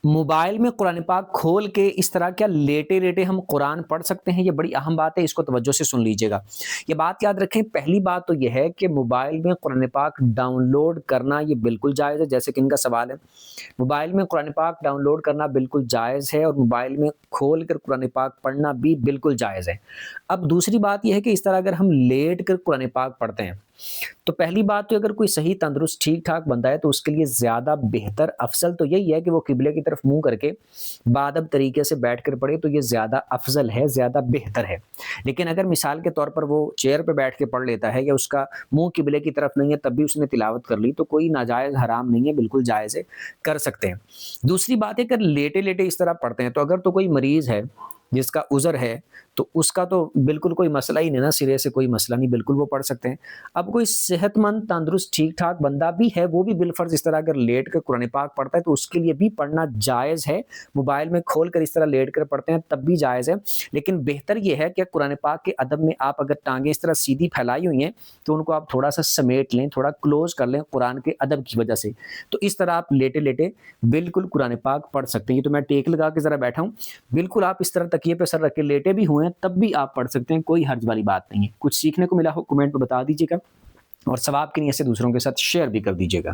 Mobile میں قرآن پاک کھول کے اس طرح کیا لیٹے لیٹے ہم قرآن پڑھ سکتے ہیں؟ یہ بڑی اہم بات ہے، اس کو توجہ سے سن لیجیے گا۔ یہ بات یاد رکھیں، پہلی بات تو یہ ہے کہ موبائل میں قرآن پاک ڈاؤن لوڈ کرنا یہ بالکل جائز ہے، جیسے کہ ان کا سوال ہے۔ موبائل میں قرآن پاک ڈاؤن لوڈ کرنا بالکل جائز ہے، اور موبائل میں کھول کر قرآن پاک پڑھنا بھی بالکل جائز ہے۔ اب دوسری بات یہ ہے کہ اس طرح اگر ہم لیٹ کر قرآن پاک پڑھتے ہیں تو پہلی بات تو اگر کوئی صحیح تندرست ٹھیک ٹھاک بندہ ہے تو اس کے لیے زیادہ بہتر افضل تو یہی ہے کہ وہ قبلے کی طرف منہ کر کے بادب طریقے سے بیٹھ کر پڑھے، تو یہ زیادہ افضل ہے، زیادہ بہتر ہے۔ لیکن اگر مثال کے طور پر وہ چیئر پہ بیٹھ کے پڑھ لیتا ہے یا اس کا منہ قبلے کی طرف نہیں ہے تب بھی اس نے تلاوت کر لی، تو کوئی ناجائز حرام نہیں ہے، بالکل جائز ہے، کر سکتے ہیں۔ دوسری بات ہے کہ لیٹے لیٹے اس طرح پڑھتے ہیں تو اگر تو کوئی مریض ہے جس کا عذر ہے تو اس کا تو بالکل کوئی مسئلہ ہی نہیں نا، سرے سے کوئی مسئلہ نہیں، بالکل وہ پڑھ سکتے ہیں۔ اب کوئی صحت مند تندرست ٹھیک ٹھاک بندہ بھی ہے، وہ بھی بالفرض اس طرح اگر لیٹ کر قرآن پاک پڑھتا ہے تو اس کے لیے بھی پڑھنا جائز ہے۔ موبائل میں کھول کر اس طرح لیٹ کر پڑھتے ہیں تب بھی جائز ہے، لیکن بہتر یہ ہے کہ قرآن پاک کے ادب میں آپ اگر ٹانگیں اس طرح سیدھی پھیلائی ہوئی ہیں تو ان کو آپ تھوڑا سا سمیٹ لیں، تھوڑا کلوز کر لیں قرآن کے ادب کی وجہ سے، تو اس طرح آپ لیٹے لیٹے بالکل قرآن پاک پڑھ سکتے ہیں۔ یہ تو میں ٹیک لگا کے ذرا بیٹھا ہوں، بالکل آپ اس طرح تکیے پہ سر رکھ کے لیٹے بھی ہوئے ہیں تب بھی آپ پڑھ سکتے ہیں، کوئی حرج والی بات نہیں ہے۔ کچھ سیکھنے کو ملا ہو کمنٹ میں بتا دیجیے گا، اور ثواب کی نیت سے دوسروں کے ساتھ شیئر بھی کر دیجیے گا۔